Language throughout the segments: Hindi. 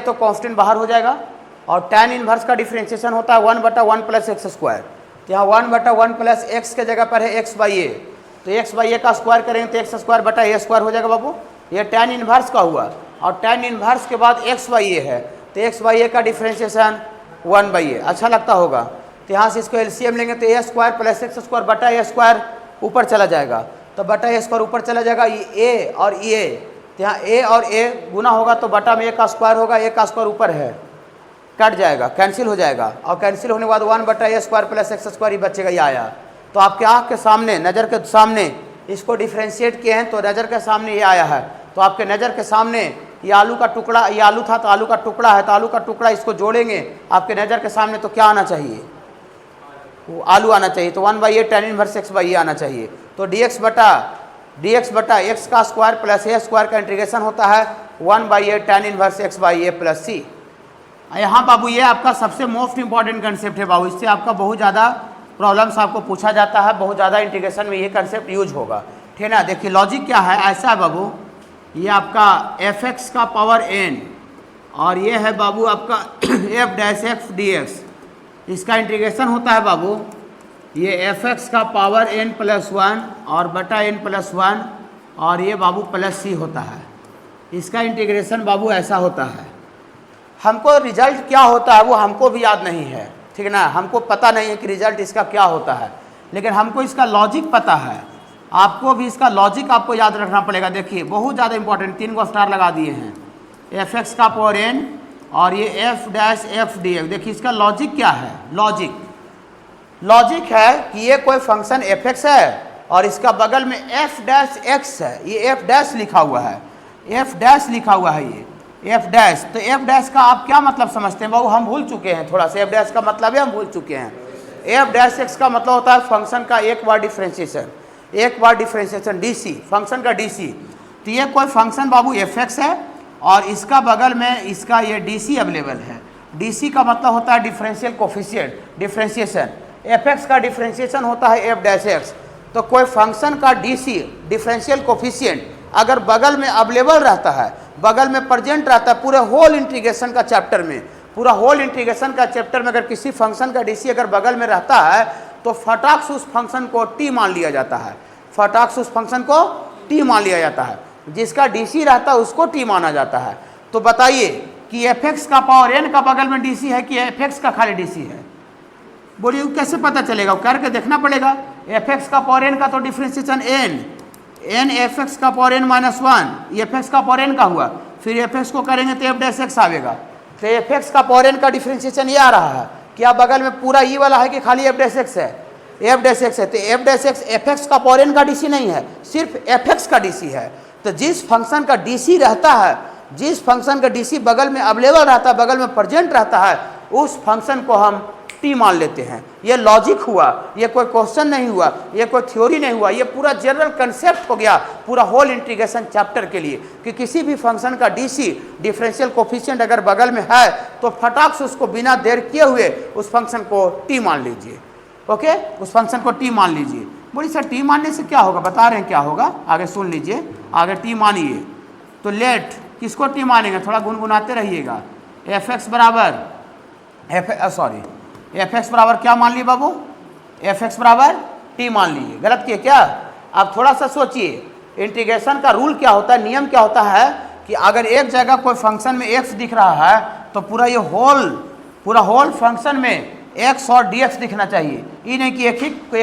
तो कांस्टेंट बाहर हो जाएगा, और tan इनवर्स का डिफ्रेंशिएशन होता है 1/1 प्लस एक्स स्क्वायर। तो यहाँ 1/1 प्लस एक्स के जगह पर है एक्स बाई ए, तो एक्स बाई ए का स्क्वायर करेंगे तो एक्स स्क्वायर बटा ए स्क्वायर हो जाएगा बाबू। ये tan इनवर्स का हुआ, और tan इनवर्स के बाद एक्स बाई ए है, तो एक्स बाई ए का डिफ्रेंशिएशन 1/a। अच्छा लगता होगा। तो यहाँ से इसको एलसीएम लेंगे तो ए स्क्वायर प्लस एक्स स्क्वायर बटा ए स्क्वायर ऊपर चला जाएगा, तो बटा ए स्क्वायर ऊपर चला जाएगा, ये ए और ए, तो यहाँ ए और ए गुना होगा तो बटा में ए का स्क्वायर होगा, ए का स्क्वायर ऊपर है, कट जाएगा, कैंसिल हो जाएगा, और कैंसिल होने के बाद 1/a square plus X square ही बचेगा, ये आया। तो आपके आँख के सामने, नज़र के सामने इसको डिफ्रेंशिएट किए हैं तो नज़र के सामने ये आया है। तो आपके नज़र के सामने ये आलू का टुकड़ा, ये आलू था तो आलू का टुकड़ा है, तो आलू का टुकड़ा इसको जोड़ेंगे आपके नज़र के सामने तो क्या आना चाहिए, वो आलू आना चाहिए। तो 1/a tan inverse X by A आना चाहिए। तो dx बटा एक्स का स्क्वायर प्लस ए स्क्वायर का इंटीग्रेशन होता है 1/a tan inverse X by A plus C. यहाँ बाबू ये आपका सबसे मोस्ट इंपॉर्टेंट कंसेप्ट है बाबू, इससे आपका बहुत ज़्यादा प्रॉब्लम्स आपको पूछा जाता है, बहुत ज़्यादा इंटीग्रेशन में ये कंसेप्ट यूज होगा, ठीक है ना। देखिए लॉजिक क्या है, ऐसा है बाबू, ये आपका fx का पावर n और ये है बाबू आपका f dash x D x, इसका इंटीग्रेशन होता है बाबू ये fx का पावर n प्लस 1 और बटा n प्लस 1 और ये बाबू प्लस c होता है, इसका इंटीग्रेशन बाबू ऐसा होता है। हमको रिजल्ट क्या होता है वो हमको भी याद नहीं है, ठीक है ना, हमको पता नहीं है कि रिजल्ट इसका क्या होता है, लेकिन हमको इसका लॉजिक पता है। आपको भी इसका लॉजिक आपको याद रखना पड़ेगा। देखिए बहुत ज़्यादा इंपॉर्टेंट, 3 को स्टार लगा दिए हैं, fx का पावर n और ये f dash F D x. देखिए इसका लॉजिक क्या है, लॉजिक है कि ये कोई फंक्शन fx है और इसका बगल में f डैश x है, ये f डैश लिखा हुआ है, f डैश लिखा हुआ है, ये f डैश। तो f डैश का आप क्या मतलब समझते हैं बाबू, हम भूल चुके हैं थोड़ा सा, f डैश का मतलब है हम भूल चुके हैं। f डैश x का मतलब होता है फंक्शन का एक बार डिफ्रेंशिएशन डी फंक्शन का डी। तो ये कोई फंक्शन बाबू fx है और इसका बगल में इसका ये डी अवेलेबल है। डी का मतलब होता है डिफरेंशियल कोफिशिएंट, डिफ्रेंशिएशन। fx का डिफ्रेंशिएशन होता है f डैश एक्स। तो कोई फंक्शन का डी डिफरेंशियल कोफिशिएंट अगर बगल में अवेलेबल रहता है, बगल में प्रेजेंट रहता है पूरे होल इंटीग्रेशन का चैप्टर में, पूरा होल इंटीग्रेशन का चैप्टर में अगर किसी फंक्शन का डी अगर बगल में रहता है तो फटाक से उस फंक्शन को t मान लिया जाता है, फटाक से उस फंक्शन को t मान लिया जाता है, जिसका डी रहता है उसको t माना जाता है। तो बताइए कि fx का पावर n का बगल में डी है कि fx का खाली डी है, बोलिए कैसे पता चलेगा, करके देखना पड़ेगा। fx का पावर n का तो डिफ्रेंशिएशन n fx का पावर n माइनस 1, ये fx का पावर n का हुआ, फिर fx को करेंगे तो f डैश एक्स आवेगा। तो fx का पावर n का डिफ्रेंशिएशन ये आ रहा है, क्या बगल में पूरा ई वाला है कि खाली f डैश एक्स है, f डैश एक्स है। तो f डैश एक्स fx का पावर n का डी नहीं है, सिर्फ fx का डी है। तो जिस फंक्शन का डी रहता है, जिस फंक्शन का डी बगल में अवेलेबल रहता है, बगल में प्रेजेंट रहता है, उस फंक्शन को हम t मान लेते हैं। ये लॉजिक हुआ, ये कोई क्वेश्चन नहीं हुआ, ये कोई थ्योरी नहीं हुआ, ये पूरा जनरल कंसेप्ट हो गया पूरा होल इंटीग्रेशन चैप्टर के लिए कि किसी भी फंक्शन का डी डिफरेंशियल कोफिशिएंट अगर बगल में है तो फटाक से उसको बिना देर किए हुए उस फंक्शन को t मान लीजिए। ओके, उस फंक्शन को t मान लीजिए। बोलिए सर t मानने से क्या होगा, बता रहे हैं क्या होगा, आगे सुन लीजिए, आगे t मानिए तो लेट किसको t मानेंगे, थोड़ा गुनगुनाते रहिएगा। fx बराबर क्या मान लिए बाबू, fx बराबर t मान लिए, गलत किए क्या। आप थोड़ा सा सोचिए, इंटीग्रेशन का रूल क्या होता है, नियम क्या होता है कि अगर एक जगह कोई फंक्शन में x दिख रहा है तो पूरा ये पूरा होल फंक्शन में x और dx दिखना चाहिए। ये नहीं कि एक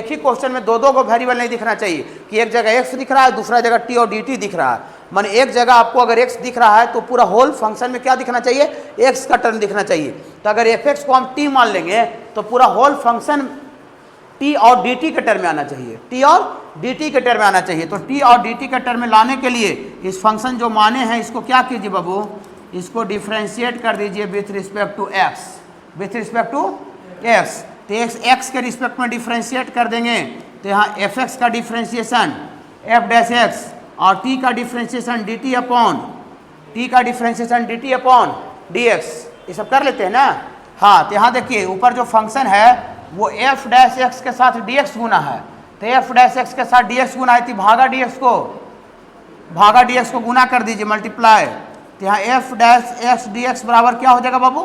ही क्वेश्चन में दो को वेरिएबल नहीं दिखना चाहिए कि एक जगह x दिख रहा है दूसरा जगह t और dt दिख रहा है। माने एक जगह आपको अगर x दिख रहा है तो पूरा होल फंक्शन में क्या दिखना चाहिए, x का टर्म दिखना चाहिए। तो अगर fx को हम t मान लेंगे तो पूरा होल फंक्शन t और dt के टर्म में आना चाहिए, t और dt के टर्म में आना चाहिए। तो t और dt के टर्म में लाने के लिए इस फंक्शन जो माने हैं इसको क्या कीजिए बाबू, इसको डिफ्रेंशिएट कर दीजिए विथ रिस्पेक्ट टू x। तो x के रिस्पेक्ट में डिफ्रेंशिएट कर देंगे तो यहाँ fx का डिफ्रेंशिएशन f डैश एक्स और t का डिफ्रेंशिएशन dt अपॉन dx, ये सब कर लेते हैं ना। हाँ, तो यहाँ देखिए ऊपर जो फंक्शन है वो f डैश एक्स के साथ dx गुना है, तो f डैश एक्स के साथ dx गुना है, तो भागा dx को गुना कर दीजिए, मल्टीप्लाई। तो तो यहाँ F dash x D x बराबर क्या हो जाएगा बाबू,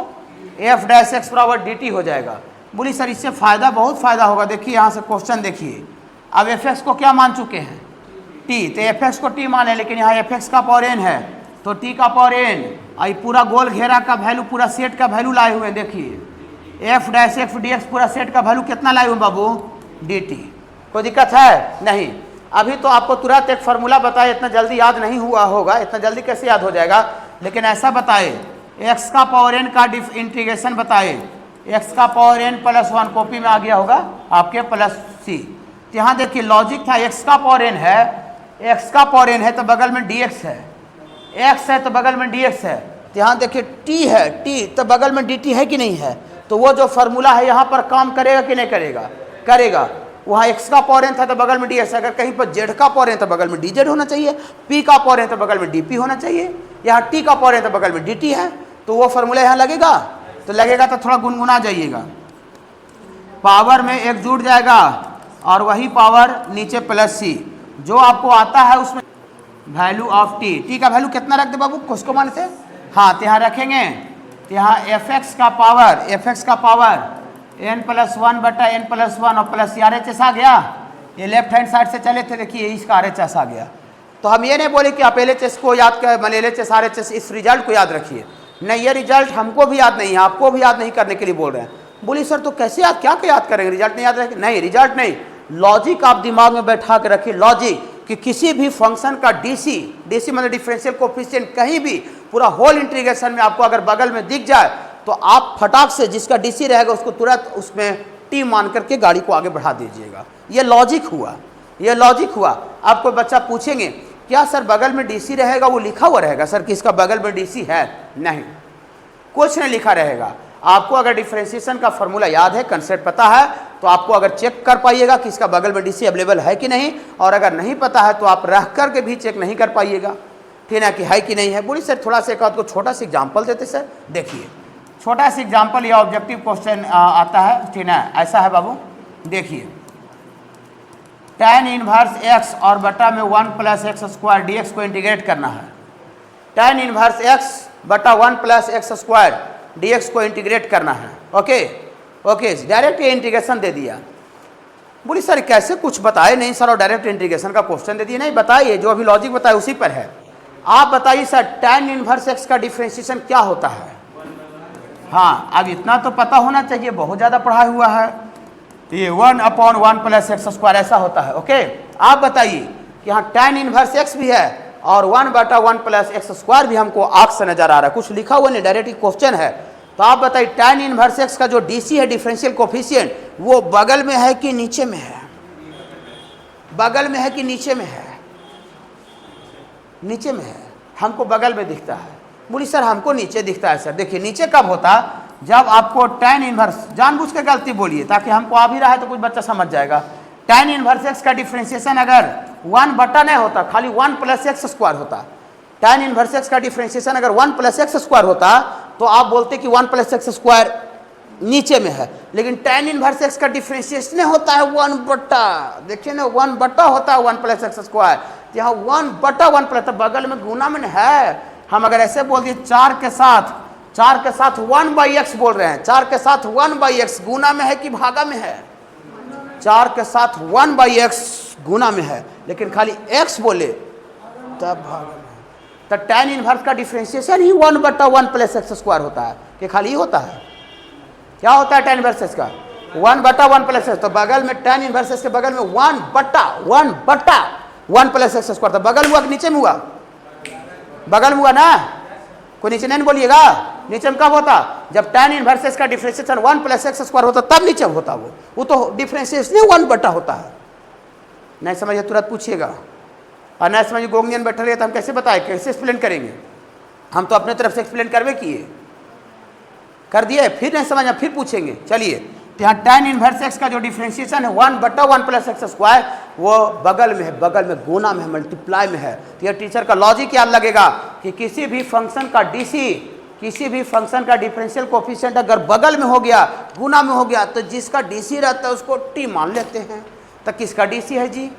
एफ डैश एक्स बराबर डी टी हो जाएगा। बोली सर इससे फ़ायदा, बहुत फ़ायदा होगा। देखिए यहाँ से क्वेश्चन देखिए, अब एफ एक्स को क्या मान चुके हैं, टी, तो एफ एक्स को टी माने, लेकिन यहाँ एफ एक्स का पावर एन है तो टी का पावर एन, आई पूरा गोल घेरा का वैल्यू, पूरा सेट का वैल्यू लाए हुए हैं। देखिए F dash x D x पूरा सेट का वैल्यू कितना लाए हुए बाबू, डी टी। कोई दिक्कत है नहीं। अभी तो आपको तुरंत एक फार्मूला बताए, इतना जल्दी याद नहीं हुआ होगा, इतना जल्दी कैसे याद हो जाएगा, लेकिन ऐसा बताए एक्स का पावर एन का इंटीग्रेशन बताए, एक्स का पावर एन प्लस 1 कॉपी में आ गया होगा आपके प्लस सी। यहाँ देखिए लॉजिक था, एक्स का पावर एन है, एक्स का पावर एन है तो बगल में डी एक्स है, एक्स है तो बगल में डी एक्स है। तो यहाँ देखिए टी है, टी तो बगल में डी टी है कि नहीं है, तो वो जो फार्मूला है यहाँ पर काम करेगा कि नहीं करेगा, करेगा। वहाँ एक्स का पावर एन था तो बगल में डी एक्स, अगर कहीं पर जेड का पावर एन तो बगल में डी जेड होना चाहिए, पी का पावर एन तो बगल में डी पी होना चाहिए, यहाँ टी का पावर एन तो बगल में डी टी है, तो वो फार्मूला यहाँ लगेगा, तो लगेगा तो थोड़ा गुनगुना जाइएगा। पावर में एक जुड़ जाएगा और वही पावर नीचे प्लस सी, जो आपको आता है उसमें वैल्यू ऑफ टी, टी का वैल्यू कितना रख दे बाबू, किसको मान से, हाँ तो यहाँ रखेंगे, तो यहाँ एफ एक्स का पावर एन प्लस 1 बटा एन प्लस 1 और प्लस आर एच एस आ गया। ये लेफ्ट हैंड साइड से चले थे, देखिए इसका आर एच एस आ गया। तो हम ये नहीं बोले कि आप एल एच एस को याद कर, मतलब L H S R H S इस रिजल्ट को याद रखिए, नहीं ये रिजल्ट हमको भी याद नहीं है, आपको भी याद नहीं करने के लिए बोल रहे हैं। बोली सर तो कैसे याद, क्या याद करेंगे, रिजल्ट नहीं याद रखेंगे, नहीं रिजल्ट नहीं, लॉजिक आप दिमाग में बैठा के रखिए। लॉजिक कि किसी भी फंक्शन का डीसी, डीसी मतलब डिफरेंशियल कोफिशिएंट, कहीं भी पूरा होल इंटीग्रेशन में आपको अगर बगल में दिख जाए तो आप फटाक से जिसका डीसी रहेगा उसको तुरंत उसमें टी मान करके गाड़ी को आगे बढ़ा दीजिएगा। ये लॉजिक हुआ, ये लॉजिक हुआ। आपको बच्चा पूछेंगे क्या सर बगल में डीसी रहेगा, वो लिखा हुआ रहेगा सर कि इसका बगल में डीसी है, नहीं कुछ नहीं लिखा रहेगा। आपको अगर डिफरेंशिएशन का फॉर्मूला याद है, कंसेप्ट पता है, तो आपको अगर चेक कर पाइएगा कि इसका बगल में डीसी अवेलेबल है कि नहीं, और अगर नहीं पता है तो आप रख करके भी चेक नहीं कर पाइएगा, ठीक है कि है कि नहीं है। बोली सर थोड़ा सा एक आपको छोटा सा एग्जाम्पल देते सर, देखिए छोटा सा एग्जाम्पल या ऑब्जेक्टिव क्वेश्चन आता है, ठीक है ऐसा है बाबू। देखिए tan इनवर्स x और बटा में 1 प्लस एक्स स्क्वायर डी को इंटीग्रेट करना है। tan इनवर्स x बटा 1 प्लस एक्स स्क्वायर डी को इंटीग्रेट करना है। ओके ओके, डायरेक्ट ये इंटीग्रेशन दे दिया। बोली सर कैसे, कुछ बताए नहीं सर, और डायरेक्ट इंटीग्रेशन का क्वेश्चन दे दिया। नहीं बताइए, जो अभी लॉजिक बताए उसी पर है। आप बताइए सर tan इनवर्स x का डिफरेंशिएशन क्या होता है। हाँ अब इतना तो पता होना चाहिए, बहुत ज़्यादा पढ़ा हुआ है। ये 1/1 प्लस एक्स स्क्वायर ऐसा होता है। ओके आप बताइए कि यहाँ tan इनवर्स x भी है और 1/1 प्लस एक्स स्क्वायर भी हमको आंख से नजर आ रहा है, कुछ लिखा हुआ नहीं, डायरेक्ट क्वेश्चन है। तो आप बताइए tan इनवर्स x का जो डीसी है डिफरेंशियल कोफिशिएंट, वो बगल में है कि नीचे में है, बगल में है कि नीचे में है, नीचे में है, हमको बगल में दिखता है। बोली सर हमको नीचे दिखता है। सर देखिए नीचे कब होता, जब आपको tan इनवर्स, जानबूझ के गलती बोलिए ताकि हमको आ भी रहा है तो कुछ बच्चा समझ जाएगा। tan इनवर्स x का डिफरेंशिएशन अगर 1 बटा नहीं होता, खाली 1 प्लस एक्स स्क्वायर होता, tan इनवर्स x का डिफरेंशिएशन अगर 1 प्लस एक्स स्क्वायर होता तो आप बोलते कि 1 प्लस एक्स स्क्वायर नीचे में है। लेकिन tan इनवर्स x का डिफरेंशिएशन होता है 1 बटा, देखिए ना 1 बटा होता है 1 प्लस एक्स स्क्वायर, यहाँ 1 बटा 1 प्लस, बगल में गुना में है। हम अगर ऐसे बोल दिए 4 के साथ 1/x बोल रहे हैं, 4 के साथ 1/x गुना में है कि भागा में है, 4 के साथ 1/x गुना में है, लेकिन खाली x बोले तब भागा में है। तो tan इनवर्स का डिफरेंशिएशन ही 1/1 प्लस एक्स स्क्वायर होता है, कि खाली होता है, क्या होता है tan इनवर्स x का 1/1 प्लस एक्स, तो बगल में tan इनवर्स x के बगल में 1/1 प्लस एक्स स्क्वायर, तो बगल हुआ कि नीचे में हुआ, बगल में हुआ ना, कोई नीचे नहीं बोलिएगा। नीचे में कब होता, जब tan इनवर्स x का डिफरेंशिएशन 1 प्लस एक्स स्क्वायर होता तब नीचे होता, वो तो डिफरेंशिएशन 1 बटा होता है। नहीं समझिए तुरंत पूछिएगा, और नहीं समझिए गोंगियन बैठे रहे तो हम कैसे बताए, कैसे एक्सप्लेन करेंगे, हम तो अपने तरफ से एक्सप्लेन करवे किए, कर दिए, फिर नहीं समझा फिर पूछेंगे। चलिए तो यहाँ tan इनवर्स x का जो डिफरेंशिएशन है 1/1 प्लस एक्स स्क्वायर, वो बगल में है, बगल में गुना में है, मल्टीप्लाई में है। तो यह टीचर का लॉजिक याद लगेगा कि किसी भी फंक्शन का डीसी, किसी भी फंक्शन का डिफरेंशियल कोफिशिएंट अगर बगल में हो गया, गुना में हो गया, तो जिसका डीसी रहता है उसको टी मान लेते हैं। तो किसका डीसी है जी,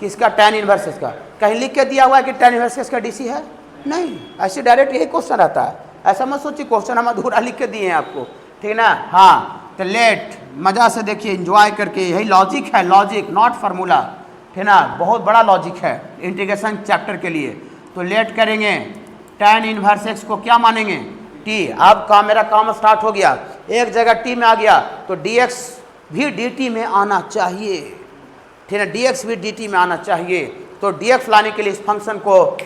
किसका tan इनवर्स x का, कहीं लिख के दिया हुआ है कि tan इनवर्स x का डीसी है, नहीं, ऐसे डायरेक्ट यही क्वेश्चन रहता है, ऐसा मत सोचिए क्वेश्चन हम अधूरा लिख के दिए हैं आपको, ठीक ना। हाँ, तो लेट मज़ा से देखिए, एंजॉय करके, यही लॉजिक है, लॉजिक नॉट फार्मूला, ठीक ना, बहुत बड़ा लॉजिक है इंटीग्रेशन चैप्टर के लिए। तो लेट करेंगे, tan इनवर्स x को क्या मानेंगे, t। अब काम, मेरा काम स्टार्ट हो गया, एक जगह t में आ गया तो dx भी dt में आना चाहिए, ठीक है, dx भी dt में आना चाहिए। तो dx लाने के लिए इस फंक्शन को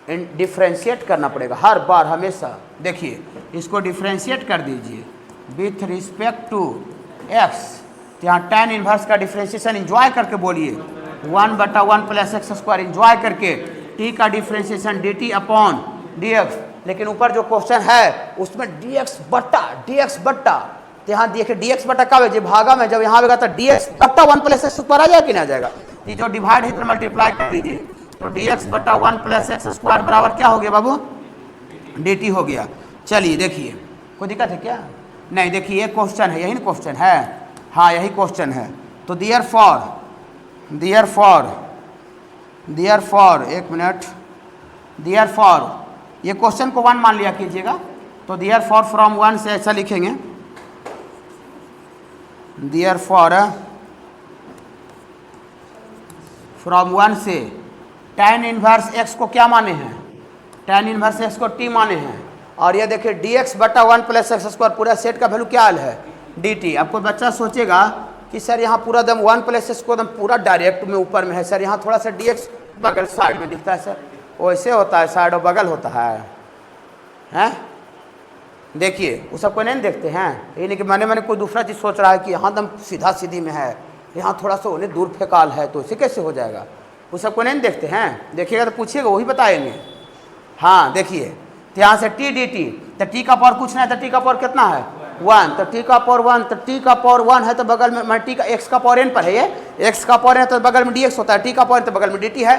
डिफ्रेंशिएट करना पड़ेगा हर बार, हमेशा। देखिए इसको डिफ्रेंशिएट कर दीजिए विथ रिस्पेक्ट टू x, तो यहाँ tan इनवर्स का डिफ्रेंशिएशन इंजॉय करके बोलिए, 1/1 प्लस एक्स स्क्वायर इंजॉय करके, t का डिफ्रेंशिएशन dt अपॉन dx। लेकिन ऊपर जो क्वेश्चन है उसमें dx बट्टा, तो यहाँ देखिए dx बट्टा कब है, जब भागा में, जब यहाँ आएगा तो dx बट्टा 1 प्लस एक्स स्क्वायर आ जाएगा कि नहीं आ जाएगा, ये जो डिवाइड है तो मल्टीप्लाई कर दीजिए, तो dx बट्टा 1 प्लस एक्स स्क्वायर बराबर क्या हो गया बाबू, dt हो गया। चलिए देखिए, कोई दिक्कत है क्या, नहीं, देखिए ये क्वेश्चन है, यही ना क्वेश्चन है, हाँ यही क्वेश्चन है। तो देयर फॉर ये क्वेश्चन को 1 मान लिया कीजिएगा, तो देयर फॉर फ्रॉम 1 से ऐसा लिखेंगे, देयर फॉर फ्रॉम 1 से tan इनवर्स x को क्या माने हैं, tan इनवर्स x को t माने हैं, और ये देखिए dx बटा 1 प्लस एक्स स्क्वायर पूरा सेट का वैल्यू क्या है, dt। अब कोई बच्चा सोचेगा कि सर यहाँ पूरा दम 1 प्लस एक्स को दम पूरा डायरेक्ट में ऊपर में है, सर यहाँ थोड़ा सा dx बगल साइड में दिखता है, सर वैसे होता है, साइड और बगल होता है, हैं। देखिए वो सबको नहीं देखते हैं, ये नहीं कि मैंने कोई दूसरा चीज़ सोच रहा है कि यहाँ दम सीधा सीधी में है, यहाँ थोड़ा सा उन्हें दूर फेंकाल है, तो इसे कैसे हो जाएगा, वो सबको नहीं देखते हैं। देखिएगा तो पूछिएगा, वही बताएंगे। हाँ देखिए, तो यहाँ से t dt, तो t का पावर कुछ नहीं है, तो t का पावर कितना है 1, तो t का पावर 1, तो t का पावर 1 है तो बगल में t का x का पावर n पर है, ये x का पावर है तो बगल में dx होता है, t का पावर तो बगल में dt है।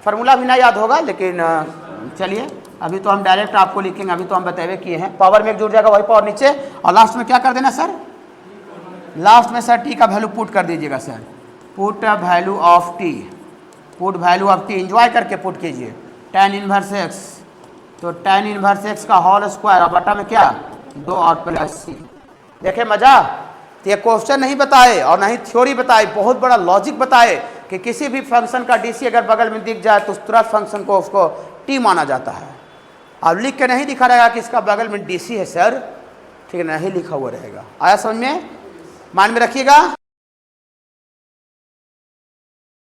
फार्मूला भी ना याद होगा, लेकिन चलिए अभी तो हम डायरेक्ट आपको लिखेंगे, अभी तो हम बताए किए हैं, पावर में एक जुड़ जाएगा, वही पावर नीचे, और लास्ट में क्या कर देना सर, लास्ट में सर t का वैल्यू पुट कर दीजिएगा sir, put value of t, enjoy करके पुट कीजिए, tan इनवर्स x, तो tan इनवर्स x का होल स्क्वायर और बटा में क्या 2 और प्लस c। देखे मजा, तो ये क्वेश्चन नहीं बताए और नहीं थ्योरी बताई, बहुत बड़ा लॉजिक बताए कि किसी भी फंक्शन का डी सी अगर बगल में दिख जाए तो उस तुरंत फंक्शन को उसको टी माना जाता है। अब लिख के नहीं दिखा रहेगा कि इसका बगल में डी सी है सर, ठीक है, नहीं लिखा हुआ रहेगा। आया समझ में, मान में रखिएगा।